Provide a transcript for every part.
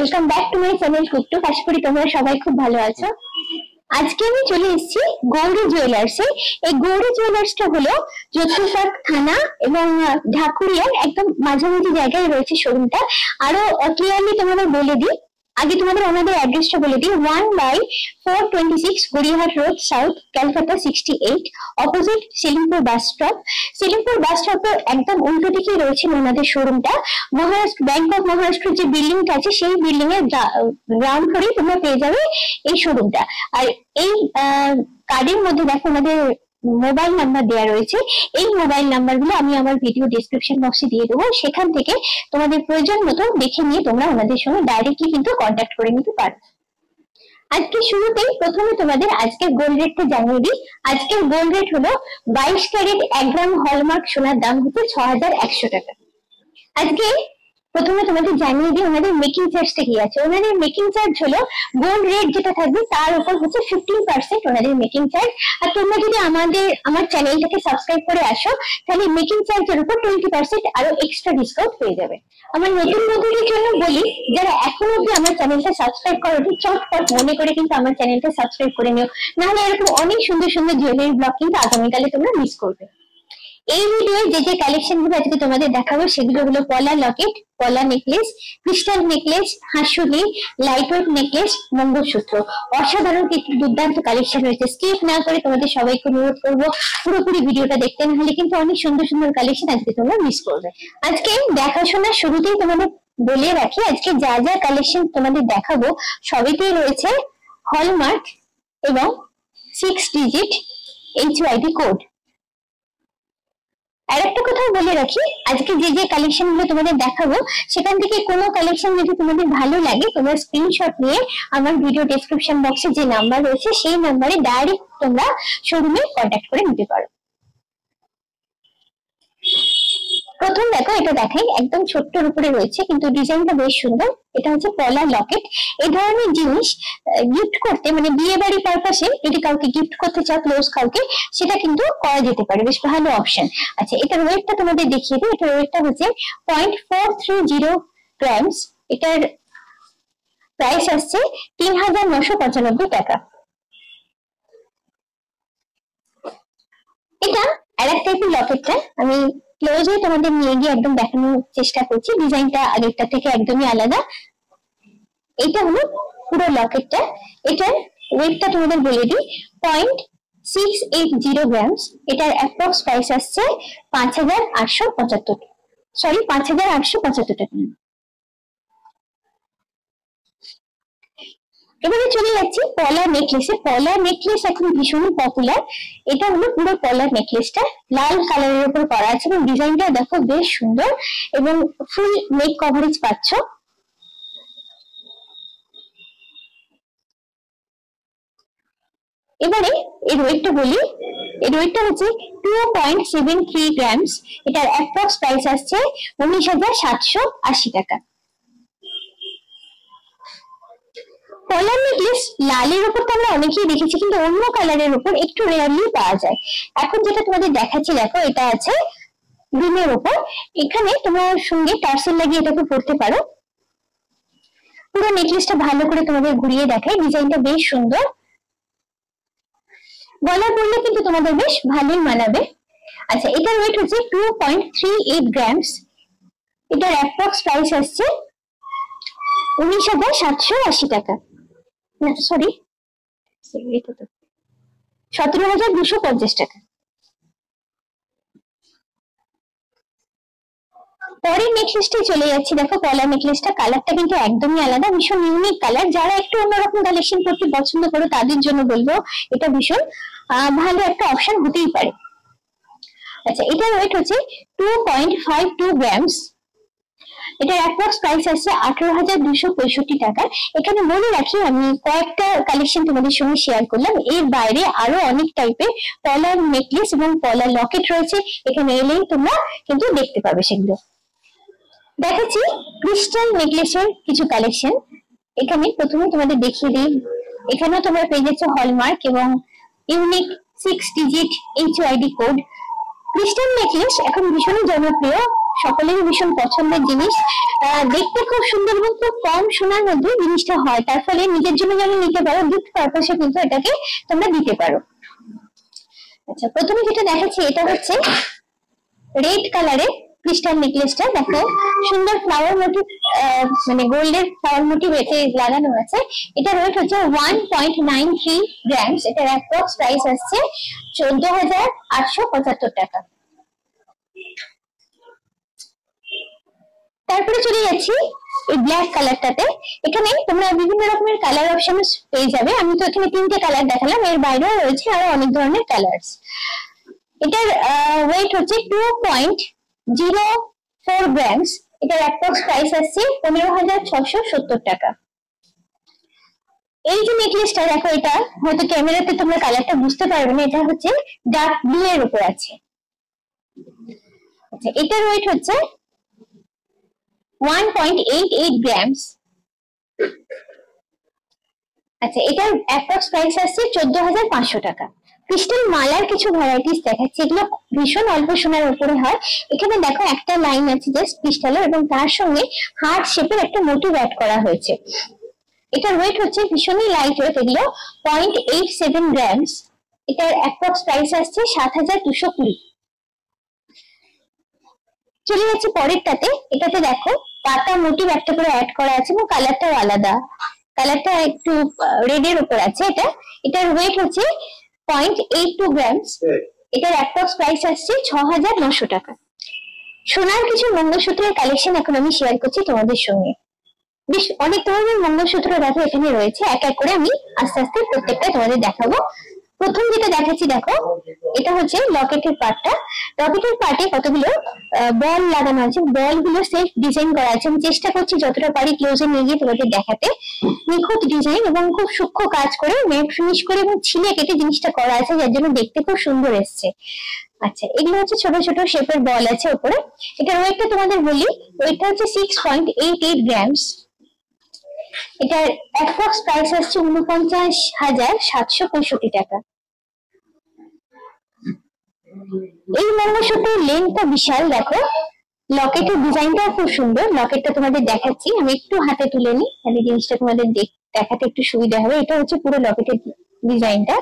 Welcome back to my channel কুকটু। আশা করি তোমরা সবাই খুব ভালো আছো। আজকে আমি চলে এসেছি গৌরী জুয়েলার্সে। এই গৌরী জুয়েলার্সটা হলো যোধপুরপাড় থানা এবং ঢাকুরিয়ার একদম মাঝামাঝি জায়গায় রয়েছে শোরুমটা। আরো ক্লিয়ারলি তোমাদের বলে দিই, আগে তোমাদের ওনাদের অ্যাড্রেসটা বলে দিই। 1/426 Gariahat road, south Calcutta 68, opposite Silimpur bus stop. Silimpur bus স্টপের একদম উল্টো দিকেই রয়েছে ওনাদের শোরুমটা। মহারাষ্ট্র ব্যাংক অফ মহারাষ্ট্রের যে বিল্ডিংটা আছে সেই বিল্ডিং এর গ্রাউন্ড ফ্লোরেই তোমরা পেয়ে যাবে এই শোরুমটা। আর এই কার্ডের মধ্যে দেখো ওনাদের মোবাইল নাম্বার দেওয়া রয়েছে। এই মোবাইল নাম্বার গুলো আমি আমার ভিডিও ডেসক্রিপশন বক্সে দিয়ে দেবো, সেখান থেকে তোমাদের প্রয়োজন মতো দেখে নিয়ে তোমরা ওনাদের সঙ্গে ডাইরেক্টলি কিন্তু কন্ট্যাক্ট করে নিতে পারো। আজকে শুরুতেই প্রথমে তোমাদের আজকের গোল্ড রেটটা জানিয়ে দিই। আজকের গোল্ড রেট হলো 22 ক্যারেট 1 গ্রাম হলমার্ক সোনার দাম হচ্ছে 6100 টাকা। আজকে প্রথমে তোমাদের জানিয়ে দিই ওনাদের মেকিং চার্জটা কি আছে। ওনাদের মেকিং চার্জ হলো গোল্ড রেট যেটা থাকবে তার উপর হচ্ছে 15% ওনাদের মেকিং চার্জ। আর তোমরা যদি আমার চ্যানেলটাকে সাবস্ক্রাইব করে আসো তাহলে মেকিং চার্জের উপর 20% আরো এক্সট্রা ডিসকাউন্ট পেয়ে যাবে। আমার নতুন বন্ধুদের জন্য বলি, যারা এখনো অব্দি আমার চ্যানেলটা সাবস্ক্রাইব করোনি চটপট মনে করে কিন্তু আমার চ্যানেলটা সাবস্ক্রাইব করে নিও, নাহলে এরকম অনেক সুন্দর সুন্দর জুয়েলারি ব্লগ কিন্তু আগামীকালে তোমরা মিস করবে। এই ভিডিওয়ে যে যে কালেকশন গুলো আজকে তোমাদের দেখাবো সেগুলো হলো পলা লকেট, পলা নেকলেস, ক্রিস্টাল নেকলেস, হাঁসুলি, লাইট ওয়েট নেকলেস, মঙ্গলসূত্র। অসাধারণ কিছু দুর্দান্ত কালেকশন রয়েছে। স্কিপ না করে তোমাদের সবাইকে অনুরোধ করবো পুরোপুরি ভিডিওটা দেখতে, নাহলে কিন্তু অনেক সুন্দর সুন্দর কালেকশন আজকে তোমরা মিস করবে। আজকে দেখাশোনার শুরুতেই তোমাদের বলে রাখি, আজকে যা যা কালেকশন তোমাদের দেখাবো সবইতেই রয়েছে হলমার্ক এবং 6 ডিজিট HYD কোড। আর একটা কথা বলে রাখি, আজকে যে যে কালেকশন গুলো তোমাদের দেখাবো সেখান থেকে কোনো কালেকশন যদি তোমাদের ভালো লাগে তোমরা স্ক্রিনশট নিয়ে আমার ভিডিও ডেসক্রিপশন বক্সে যে নাম্বার রয়েছে সেই নাম্বারে ডাইরেক্ট তোমরা শোরুমে কন্ট্যাক্ট করে নিতে পারো। প্রথম দেখো, এটা দেখাই, একদম ছোট্টর উপরে রয়েছে কিন্তু ডিজাইনটা বেশ সুন্দর। এটা হচ্ছে পলা লকেট। এই ধরনের জিনিস গিফট করতে, মানে বিয়ে বাড়ি পারপাসে যদি কাউকে গিফট করতে চাও ক্লোজ কাউকে, সেটা কিন্তু করা যেতে পারে, বেশ ভালো অপশন। আচ্ছা, এটার ওয়েটটা তোমাদের দেখিয়ে দিই। এটার ওয়েটটা হচ্ছে 0.430 গ্রামস। এটার প্রাইস আসছে 3995 টাকা। এটা আরেক টাইপের লকেটটা আমি ক্লোজে তোমাদের নিয়ে গিয়ে একদম দেখানোর চেষ্টা করছি। ডিজাইনটা আগেরটা থেকে একদমই আলাদা। এটা হলো পুরো লকেটটা। এটার ওয়েটটা তোমাদের বলে দিই, 0.680 গ্রামস। এটার অ্যাপ্রক্স প্রাইস আসছে 5875, সরি 5875 টাকা। এবারে চলে যাচ্ছি পলার নেকলেসে। পলার নেকলেস এখন ভীষণ পপুলার। এটা হলো পুরো পলার নেকলেসটা লাল কালারের উপর করা আছে এবং ডিজাইনটা দেখো বেশ সুন্দর এবং ফুল নেক কভারেজ পাচ্ছ। এবারে এর ওয়েটটা বলি। এর ওয়েটটা হচ্ছে 2.73 গ্রামস। এটার অ্যাপ্রক্স প্রাইস আসছে 19780 টাকা। পলার নেকলেস লালের উপর তো আমরা অনেকেই দেখেছি, কিন্তু অন্য কালারের উপর একটু রেয়ারলি পাওয়া যায়। এখন যেটা তোমাদের দেখাচ্ছি দেখো, এটা আছে গ্রিনের উপর। এখানে তোমার সঙ্গে টার্সেল লাগিয়ে এটাকে পরতে পারো। পুরো নেকলেসটা ভালো করে তোমাদের ঘুরিয়ে দেখায়, ডিজাইনটা বেশ সুন্দর। গলা পরলে কিন্তু তোমাদের বেশ ভালোই মানাবে। আচ্ছা, এটার ওয়েট হচ্ছে 2.38 গ্রামস। এটার অ্যাপ্রক্স প্রাইস আসছে 19780 টাকা। সরি 17250 টাকা। পরের নেকলেসটাই চলে যাচ্ছি। দেখো পলা নেকলেসটা কালারটা কিন্তু একদমই আলাদা, ভীষণ ইউনিক কালার। যারা একটু অন্যরকম কালেকশন করতে পছন্দ করো তাদের জন্য বলবো এটা ভীষণ ভালো একটা অপশন হতেই পারে। আচ্ছা, এটার ওয়েট হচ্ছে 2.52 গ্রামস। এটার অ্যাপ্রক্স প্রাইস আছে 18265 টাকা। এখানে বলে রাখি, আমি কয়েকটা কালেকশন তোমাদের সঙ্গে শেয়ার করলাম, এর বাইরে আরো অনেক টাইপের পলার নেকলেস এবং পলার লকেট রয়েছে। এখানে এলেই তোমরা কিন্তু দেখতে পাবে সেগুলো। দেখাচ্ছি ক্রিস্টাল নেকলেসের কিছু কালেকশন। এখানে প্রথমে তোমাদের দেখিয়ে দিই, এখানেও তোমরা পেয়ে যাচ্ছ হলমার্ক এবং unique 6 digit HYD code. Crystal necklace এখন ভীষণ জনপ্রিয়, সকলেরই ভীষণ পছন্দের জিনিস। দেখতে খুব সুন্দর এবং খুব কম সোনার মধ্যে জিনিসটা হয়, তার ফলে নিজের জন্য যেমন নিতে পারো, গিফট পারপাসে কিন্তু এটাকে তোমরা দিতে পারো। আচ্ছা, প্রথমে যেটা দেখাচ্ছি এটা হচ্ছে রেড কালারের ক্রিস্টাল নেকলেসটা। দেখো সুন্দর ফ্লাওয়ার মোটিভ, মানে গোল্ডের ফ্লাওয়ার মোটিভ এতে লাগানো আছে। এটা ওয়েট হচ্ছে 1.93 গ্রামস। এটার অ্যাপ্রক্স প্রাইস আসছে 14,875 টাকা। তারপরে চলে যাচ্ছি এই ব্ল্যাক কালারটাতে। এখানে তোমরা বিভিন্ন রকমের কালার অপশন পেয়ে যাবে। আমি তো এখানে 3টে কালার দেখালাম, এর বাইরেও রয়েছে আরো অনেক ধরনের কালার্স। এটার ওয়েট হচ্ছে 2.04 গ্রামস। এটার অ্যাপ্রক্স প্রাইস আসছে 15,670 টাকা। এই যে নেকলেসটা দেখো, এটা হয়তো ক্যামেরাতে তোমরা কালারটা বুঝতে পারবে না, এটা হচ্ছে ডার্ক ব্লু এর উপর আছে। আচ্ছা, এটার ওয়েট হচ্ছে 1.88 গ্রামস। আচ্ছা, এটার অ্যাপ্রক্স প্রাইস আসছে 14,500 টাকা। ক্রিস্টাল মালার কিছু ভ্যারাইটিস দেখাচ্ছি, এগুলো ভীষণ অল্প সোনার উপরে হয়। এখানে দেখো একটা লাইন আছে জাস্ট ক্রিস্টালের, এবং তার সঙ্গে হার্ট শেপের একটা মোটিভ অ্যাড করা হয়েছে। এটার ওয়েট হচ্ছে ভীষণই লাইট ওয়েট, এগুলো 0.87 গ্রামস। এটার অ্যাপ্রক্স প্রাইস আসছে 7,220। চলে যাচ্ছে পরেরটাতে। এটাতে দেখো পাতা মোটিভ একটা করে অ্যাড করা আছে এবং কালারটাও আলাদা, কালারটা একটু রেড এর উপর আছে। এটার ওয়েট হচ্ছে 0.82 গ্রামস। এটার অ্যাপ্রক্স প্রাইস আসছে 6,900 টাকা। সোনার কিছু মঙ্গলসূত্রের কালেকশন এখন আমি শেয়ার করছি তোমাদের সঙ্গে। বেশ অনেক ধরনের মঙ্গলসূত্র দেখো এখানে রয়েছে, এক এক করে আমি আস্তে আস্তে প্রত্যেকটা তোমাদের দেখাবো। প্রথম যেটা দেখাচ্ছি দেখো, এটা হচ্ছে লকেটের পার্টটা। লকেটের পার্টে কতগুলো বল লাগানো আছে, বল গুলো সেলফ ডিজাইন করা আছে। আমি চেষ্টা করছি যতটা পারি ক্লোজে নিয়ে গিয়ে তোমাদের দেখাতে। নিখুঁত ডিজাইন এবং খুব সূক্ষ্ম কাজ করে ম্যাট ফিনিশ করে এবং ছিলে কেটে জিনিসটা করা আছে, যার জন্য দেখতে খুব সুন্দর এসছে। আচ্ছা, এগুলো হচ্ছে ছোট ছোট শেপের বল আছে উপরে। এটার ওয়েটটা তোমাদের বলি, ওয়েটটা হচ্ছে 6.88 গ্রামস। এটার অ্যাপ্রক্স প্রাইস আসছে 49,765 টাকা। এই মঙ্গলসূত্রের লেন্থটা বিশাল, দেখো লকেটের ডিজাইনটাও খুব সুন্দর। লকেটটা তোমাদের দেখাচ্ছি, আমি একটু হাতে তুলে নিই, তাহলে জিনিসটা তোমাদের দেখাতে একটু সুবিধা হবে। এটা হচ্ছে পুরো লকেটের ডিজাইনটা,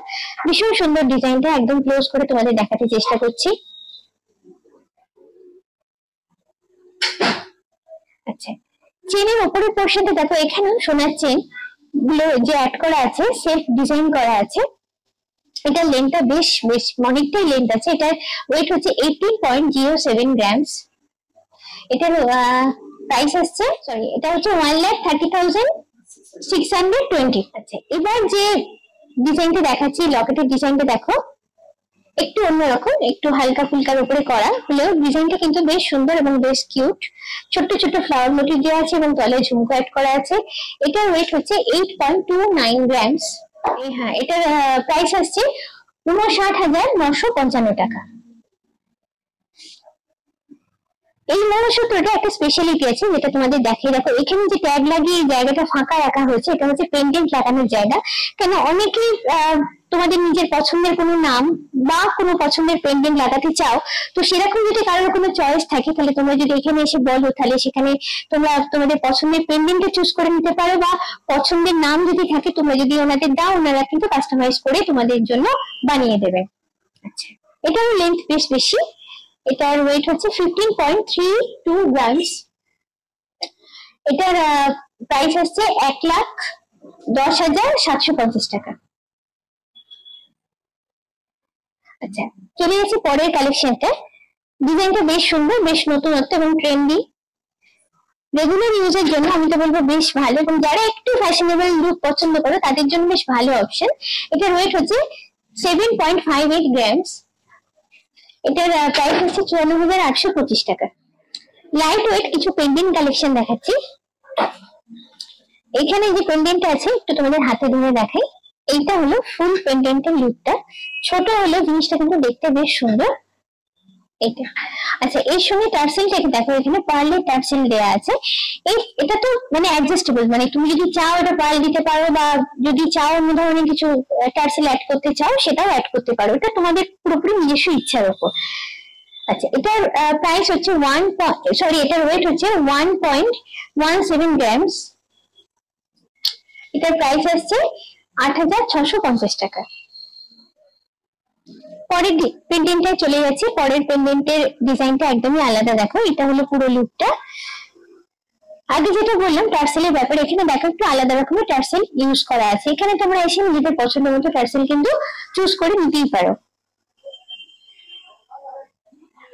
ভীষণ সুন্দর ডিজাইনটা। একদম ক্লোজ করে তোমাদের দেখাতে চেষ্টা করছি। আচ্ছা, চেনের উপরের পোর্শনটা দেখো, এখানেও সোনার চেন গুলো যে অ্যাড করা আছে সেলফ ডিজাইন করা আছে। এটার লেন্থটা বেশ অনেকটাই লেন্থ আছে। এটার ওয়েট হচ্ছে 18.07 গ্রামস। এটার প্রাইস আসছে, সরি, এটা হচ্ছে 1,30,620। আচ্ছা, এবার যে ডিজাইনটা দেখাচ্ছি লকেটের ডিজাইনটা দেখো, একটু অন্যরকম, একটু হালকা ফুলকার উপরে করা হলেও ডিজাইনটা কিন্তু বেশ সুন্দর এবং বেশ কিউট। ছোট্ট ছোট্ট ফ্লাওয়ার মোটিভ দেওয়া আছে এবং তলে ঝুমকো অ্যাড করা আছে। এটার ওয়েট হচ্ছে 8.29 গ্রামস। হ্যাঁ, এটার প্রাইস আসছে 59,955 টাকা। এই মঙ্গলসূত্রটা একটা স্পেশালিটি আছে যেটা তোমাদের দেখিয়ে রাখো। এখানে যে ট্যাগ লাগিয়ে জায়গাটা ফাঁকা রাখা হয়েছে, এটা হচ্ছে পেন্ডেন্ট লাগানোর জায়গা। কেন অনেকেই তোমাদের নিজের পছন্দের কোনো নাম বা কোনো পছন্দের পেন্ডেন্ট লাগাতে চাও, তো সেরকম যদি কারোর কোনো চয়েস থাকে, তাহলে তোমরা যদি এখানে এসে বলো, তাহলে সেখানে তোমরা তোমাদের পছন্দের পেন্ডেন্টটা চুজ করে নিতে পারো, বা পছন্দের নাম যদি থাকে তোমরা যদি ওনাদের দাও, ওনারা কিন্তু কাস্টমাইজ করে তোমাদের জন্য বানিয়ে দেবে। আচ্ছা, এটার লেন্থ বেশ বেশি। এটার ওয়েট হচ্ছে 15.32 গ্রামস। এটার প্রাইস হচ্ছে 1,10,750 টাকা। আচ্ছা, চলে যাচ্ছে পরের কালেকশনটা। ডিজাইনটা বেশ সুন্দর, বেশ নতুনত্ব এবং ট্রেন্ডি। রেগুলার ইউজের জন্য আমি তো বলবো বেশ ভালো, এবং যারা একটু ফ্যাশনেবল লুক পছন্দ করো তাদের জন্য বেশ ভালো অপশন। এটার ওয়েট হচ্ছে 7.58 গ্রামস। এটার প্রাইস হচ্ছে 54,825 টাকা। লাইট ওয়েট কিছু পেন্ডেন্ট কালেকশন দেখাচ্ছি। এখানে যে পেন্ডেন্ট আছে একটু তোমাদের হাতে ধরে দেখাই। এইটা হলো ফুল পেন্ডেন্টের লুকটা। ছোট হলো জিনিসটা কিন্তু দেখতে বেশ সুন্দর। এটা আচ্ছা, এর সঙ্গে টার্সেলটাকে দেখো, এখানে পার্লের টার্সেল দেয়া আছে। এটা তো মানে অ্যাডজাস্টেবল, মানে তুমি যদি চাও এটা পার্ল দিতে পারো, বা যদি চাও অন্য ধরনের কিছু টার্সেল অ্যাড করতে চাও সেটাও অ্যাড করতে পারো। এটা তোমাদের পুরোপুরি নিজস্ব ইচ্ছার উপর। আচ্ছা, এটার প্রাইস হচ্ছে এটার ওয়েট হচ্ছে 1.17 গ্রামস। এটার প্রাইস আসছে 8,650 টাকা। পরের পেন্ডেন্টে চলে যাচ্ছে। পরের পেন্ডেন্টের ডিজাইনটা একদমই আলাদা। দেখো, এটা হলো পুরো লুকটা। আগে যেটা বললাম টার্সেলের ব্যাপারে, এখানে দেখো একটু আলাদা রকমের টার্সেল ইউজ করা আছে। এখানে তোমরা এসে নিজেদের পছন্দ মতো টার্সেল কিন্তু চুজ করে নিতেই পারো।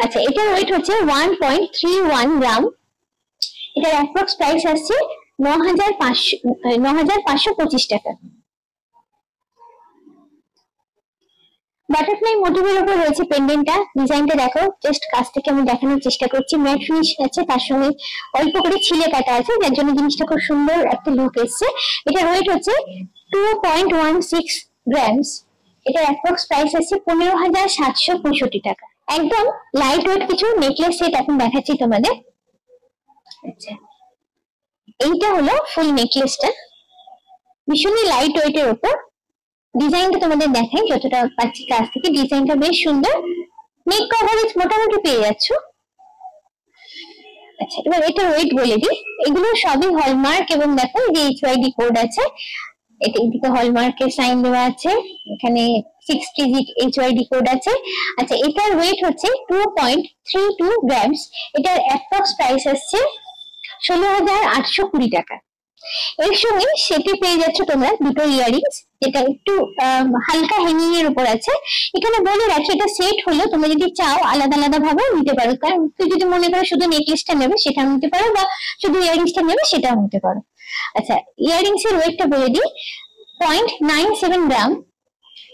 আচ্ছা, এটার ওয়েট হচ্ছে 1.31 গ্রাম। এটার অ্যাপ্রক্স প্রাইস আসছে 9,525 টাকা। বাটারফ্লাই মোটিভের উপর রয়েছে পেন্ডেন্টটা। ডিজাইনটা দেখো, জাস্ট কাছ থেকে আমি দেখানোর চেষ্টা করছি। ম্যাট ফিনিশ আছে, তার সঙ্গে অল্প করে ছিলে কাটা আছে, যার জন্য জিনিসটা খুব সুন্দর একটা লুক এসছে। এটার ওয়েট হচ্ছে 2.16 গ্রামস। এটার অ্যাপ্রক্স প্রাইস আছে 15,765 টাকা। একদম লাইট ওয়েট কিছু নেকলেস সেট এখন দেখাচ্ছি তোমাদের। আচ্ছা, এইটা হলো ফুল নেকলেসটা, ভীষণই লাইট ওয়েটের উপর। ডিজাইনটা তোমাদের দেখাই যতটা পাচ্ছি কাছ থেকে। ডিজাইনটা বেশ সুন্দর, নেক কভারেজ মোটামুটি পেয়ে যাচ্ছ। আচ্ছা, এবার এটার ওয়েট বলে দিই। এগুলো সবই হলমার্ক এবং দেখো যে HYD কোড আছে। এদিকে হলমার্কের সাইন দেওয়া আছে, এখানে 60 HYD কোড আছে। আচ্ছা, এটার ওয়েট হচ্ছে 2.32 গ্রামস। এটার অ্যাপ্রক্স প্রাইস আসছে 16,820 টাকা। এর সঙ্গে সেটি পেয়ে যাচ্ছ তোমরা দুটো ইয়ারিংস, যেটা একটু হালকা হ্যাঙ্গিং এর উপর আছে। এখানে বলে রাখি, এটা সেট হলো তোমরা যদি চাও আলাদা আলাদা ভাবে নিতে পারো। কারণ তুই যদি মনে করো শুধু নেকলেসটা নেবে সেটাও নিতে পারো, বা শুধু ইয়ারিংসটা নেবে সেটাও নিতে পারো। আচ্ছা, ইয়ারিংস এর ওয়েটটা বলে দিই, 0.97 গ্রাম।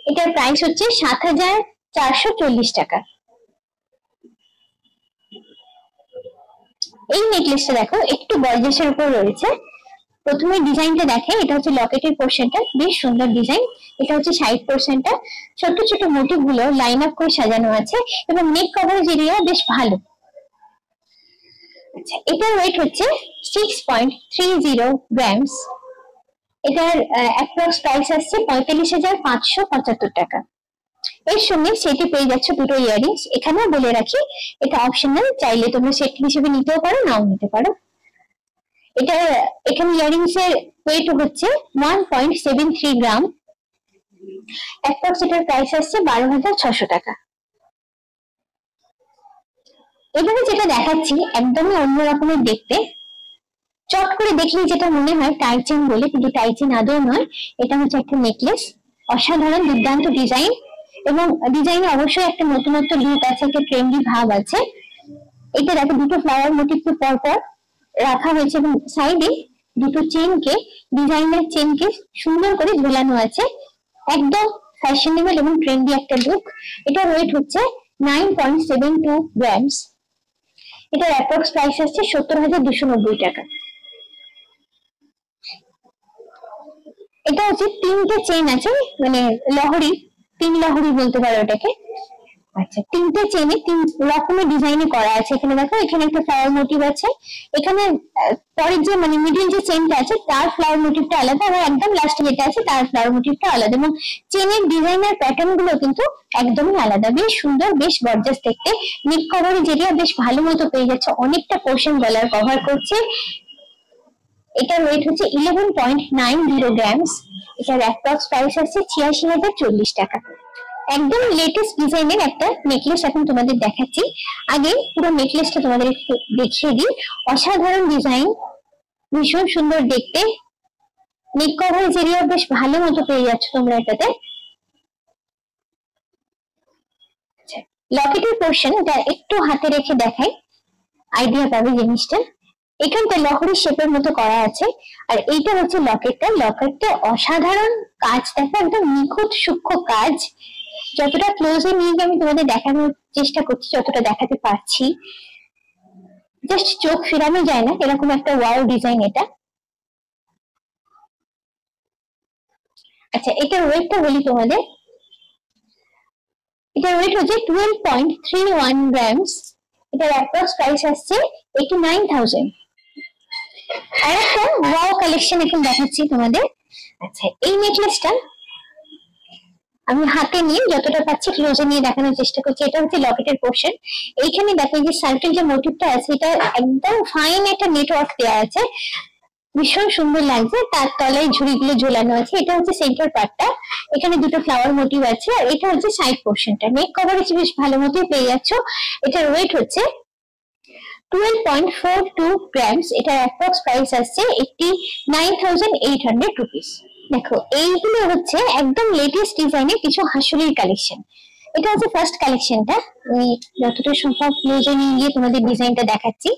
এটার প্রাইস হচ্ছে 7,440 টাকা। এই নেকলেসটা দেখো একটু গর্জিয়াসের উপর রয়েছে। প্রথমে ডিজাইনটা দেখে, এটা হচ্ছে লকেটের পোর্শনটা, বেশ সুন্দর ডিজাইন। এটা হচ্ছে সাইড পোর্শনটা, ছোট ছোট মোটিভ গুলো লাইন আপ করে সাজানো আছে এবং নেক কভারেজ এরিয়া বেশ ভালো। আচ্ছা, এটার ওয়েট হচ্ছে 6.30 গ্রামস। এটার অ্যাপ্রক্স প্রাইস আসছে 45,575 টাকা। এর সঙ্গে সেটে পেয়ে যাচ্ছ দুটো ইয়ারিংস। এখানেও বলে রাখি, এটা অপশনাল, চাইলে তোমরা সেট হিসেবে নিতেও পারো, নাও নিতে পারো। এটা এখানে ইয়ারিংস এর ওয়েট হচ্ছে 1.73 গ্রাম। অ্যাপ্রক্স এটার প্রাইস আসছে 12,600 টাকা। এবারে যেটা দেখাচ্ছি একদমই অন্য রকমের দেখতে। চট করে দেখলেই যেটা মনে হয় টাইচেন বলে, কিন্তু টাইচেন আদৌ নয়। এটা হচ্ছে একটা নেকলেস, অসাধারণ দুর্দান্ত ডিজাইন, এবং ডিজাইনে অবশ্যই একটা নতুনত্ব লুক আছে, একটা ট্রেন্ডি ভাব আছে। এটা দেখো দুটো ফ্লাওয়ার মোটিভকে পরপর রাখা হয়েছে এবং সাইডে দুটো চেনকে, ডিজাইনার চেনকে সুন্দর করে ঝোলানো আছে। একদম ফ্যাশনেবল এবং ট্রেন্ডি একটা লুক। এটার ওয়েট হচ্ছে 9.72 গ্রামস। এটার অ্যাপ্রক্স প্রাইস আসছে 70,290 টাকা। এটা হচ্ছে তিনটে চেন আছে, মানে লহরি, 3 লহরি বলতে পারো এটাকে। আচ্ছা, তিনটে চেনে 3 রকমের ডিজাইনে করা আছে। এখানে দেখো, এখানে একটা ফ্লাওয়ার মোটিভ আছে, এখানে পরের যে মানে মিডিল যে চেনটা আছে তার ফ্লাওয়ার মোটিভটা আলাদা, আর একদম লাস্টে যেটা আছে তার ফ্লাওয়ার মোটিভটা আলাদা, এবং চেনের ডিজাইনার প্যাটার্ন গুলো কিন্তু একদমই আলাদা। বেশ সুন্দর, বেশ গর্জাস দেখতে। নেক কভারেজ এরিয়া বেশ ভালো মতো পেয়ে যাচ্ছে, অনেকটা পোর্শন গলার কভার করছে। এটার ওয়েট হচ্ছে 11.90 গ্রামস। এটার অ্যাপ্রক্স প্রাইস আছে 86,040 টাকা। একদম লেটেস্ট ডিজাইনের একটা নেকলেস এখন তোমাদের দেখাচ্ছি। আগে পুরো নেকলেসটা তোমাদের একটু দেখিয়ে দিই। অসাধারণ ডিজাইন, ভীষণ সুন্দর দেখতে। নেক কভারেজ এরিয়া বেশ ভালো মতো পেয়ে যাচ্ছ তোমরা এটাতে। লকেটের পোর্শন এটা একটু হাতে রেখে দেখাই, আইডিয়া পাবে জিনিসটা। এখানটা লহরি শেপের মতো করা আছে, আর এইটা হচ্ছে লকেটটা। লকেটটা অসাধারণ কাজ, দেখো একদম নিখুঁত সূক্ষ্ম কাজ। যতটা ক্লোজে নিয়ে আমি তোমাদের দেখানোর চেষ্টা করছি, যতটা দেখাতে পারছি, জাস্ট চোখ ফেরানো যায় না, এরকম একটা ওয়াও ডিজাইন এটা। আচ্ছা, এটার ওয়েটটা বলি তোমাদের। এটার ওয়েট হচ্ছে 12.31 গ্রামস। এটার অ্যাপ্রক্স প্রাইস আসছে 89,000। আর একটা ওয়াও কালেকশন এখন দেখাচ্ছি তোমাদের। আচ্ছা, এই নেকলেসটা আমি হাতে নিয়ে যতটা পাচ্ছি ক্লোজে নিয়ে দেখানোর চেষ্টা করছি। এটা হচ্ছে লকেটের পোর্শন। এইখানে দেখো যে সার্কেল যে মোটিভটা আছে এটা একদম ফাইন একটা নেটওয়ার্ক দেওয়া আছে, ভীষণ সুন্দর লাগছে। তার তলায় ঝুড়িগুলো ঝোলানো আছে। এটা হচ্ছে সেন্টার পার্টটা, এখানে দুটো ফ্লাওয়ার মোটিভ আছে। আর এটা হচ্ছে সাইড পোর্শনটা। নেক কভারেজ বেশ ভালো মতোই পেয়ে যাচ্ছ। এটার ওয়েট হচ্ছে 12.42 গ্রামস। এটার অ্যাপ্রক্স প্রাইস আসছে 89,800 রুপিস। দেখো এইগুলো হচ্ছে একদম লেটেস্ট ডিজাইনের কিছু হাসুলির কালেকশন। এটা হচ্ছে ফার্স্ট কালেকশনটা। আমি যতটা সম্ভব ক্লোজে নিয়ে গিয়ে তোমাদের ডিজাইনটা দেখাচ্ছি।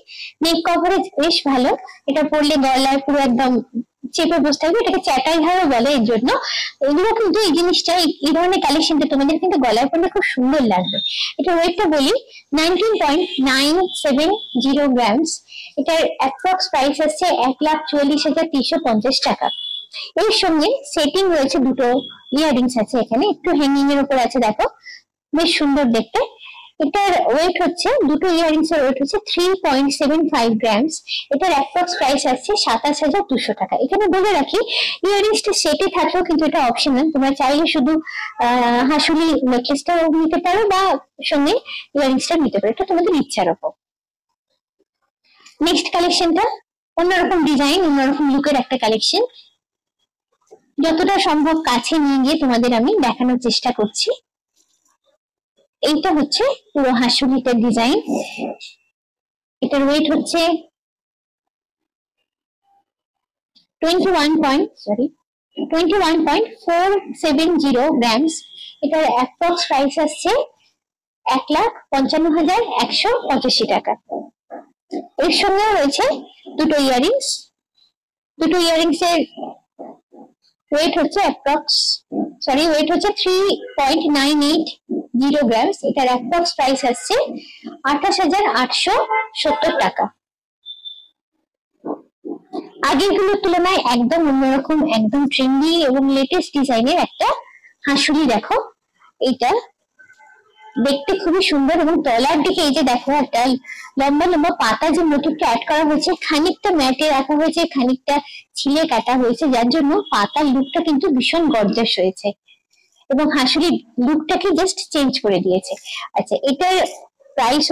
নেক কভারেজ বেশ ভালো, এটা পরলে গলায় পুরো একদম চেপে বসতে হবে, এটাকে চ্যাটাই ঘাড়ও বলে। এর জন্য এগুলো কিন্তু এই জিনিসটা এই ধরনের কালেকশনটা তোমাদের কিন্তু গলায় পরলে খুব সুন্দর লাগবে। এটা ওয়েটটা বলি 19.970 গ্রামস। এটার অ্যাপ্রক্স প্রাইস আসছে 1,44,350 টাকা। এর সঙ্গে সেটিং রয়েছে, দুটো ইয়ারিংস আছে এখানে, একটু হ্যাঙ্গিং এর উপর আছে, দেখো বেশ সুন্দর দেখতে। এটার ওয়েট হচ্ছে, দুটো ইয়ারিংস এর ওয়েট হচ্ছে 3.75 গ্রামস। এটার অ্যাপ্রক্স প্রাইস আসছে 27,200 টাকা। এখানে বলে রাখি ইয়ারিংসটা সেটে থাকলেও কিন্তু এটা অপশনাল, তোমরা চাইলে শুধু হাসুলি নেকলেসটা নিতে পারো বা সঙ্গে ইয়ারিংসটা নিতে পারো, এটা তোমাদের ইচ্ছার উপর। নেক্সট কালেকশনটা অন্যরকম ডিজাইন, অন্যরকম লুকের একটা কালেকশন। যতটা সম্ভব কাছে নিয়ে গিয়ে তোমাদের আমি দেখানোর চেষ্টা করছি। এইটা হচ্ছে পুরো হাসুলিটার ডিজাইন। এটার ওয়েট হচ্ছে 21.470 গ্রামস। এটার অ্যাপ্রক্স প্রাইস আসছে 1,55,185 টাকা। এর সঙ্গে রয়েছে দুটো ইয়ারিংস। দুটো ইয়ারিংস এর ওয়েট হচ্ছে ওয়েট হচ্ছে 3.980 গ্রামস। এটার অ্যাপ্রক্স প্রাইস আসছে 28,870 টাকা। আগের গুলোর তুলনায় একদম অন্যরকম, একদম ট্রেন্ডি এবং লেটেস্ট ডিজাইনের একটা হাসুলি। দেখো এটা দেখতে খুবই সুন্দর, এবং তলার দিকে এই যে দেখো একটা লম্বা লম্বা পাতা যে মোটিভটা অ্যাড করা হয়েছে, খানিকটা ম্যাটে রাখা হয়েছে, খানিকটা ছিলে কাটা হয়েছে, যার জন্য পাতার লুকটা কিন্তু ভীষণ গর্জাস হয়েছে এবং হাসুলির লুকটাকে জাস্ট চেঞ্জ করে দিয়েছে। আচ্ছা, এটার প্রাইস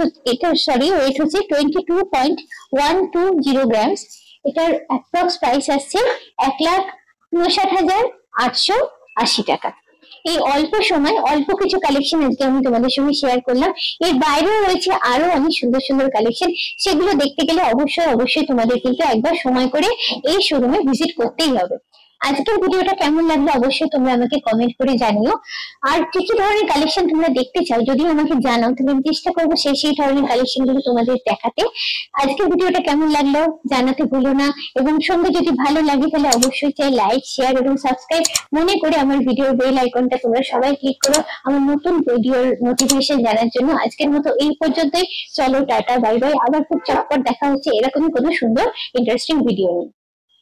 ওয়েট হচ্ছে 22.120 গ্রামস। এটার অ্যাপ্রক্স প্রাইস আসছে 1,59,880 টাকা। এই অল্প সময় অল্প কিছু কালেকশন আজকে আমি তোমাদের সঙ্গে শেয়ার করলাম। এর বাইরেও রয়েছে আরো অনেক সুন্দর সুন্দর কালেকশন, সেগুলো দেখতে গেলে অবশ্যই তোমাদের কিন্তু একবার সময় করে এই শোরুমে ভিজিট করতেই হবে। আজকের ভিডিওটা কেমন লাগলো অবশ্যই তোমরা আমাকে কমেন্ট করে জানিও। আর কি কি ধরনের কালেকশন তোমরা দেখতে চাও যদি আমাকে জানাও, তাহলে আমি চেষ্টা করবো সেই ধরনের কালেকশন গুলো তোমাদের দেখাতে। আজকের ভিডিওটা কেমন লাগলো জানাতে ভুলো না, এবং সঙ্গে যদি ভালো লাগে তাহলে অবশ্যই চাই লাইক, শেয়ার এবং সাবস্ক্রাইব মনে করে আমার ভিডিওর বেল আইকনটা তোমরা সবাই ক্লিক করো আমার নতুন ভিডিওর নোটিফিকেশন জানার জন্য। আজকের মতো এই পর্যন্তই, চলো টাটা বাই বাই। আবার খুব চটপট দেখা হচ্ছে এরকমই কোনো সুন্দর ইন্টারেস্টিং ভিডিও নিয়ে।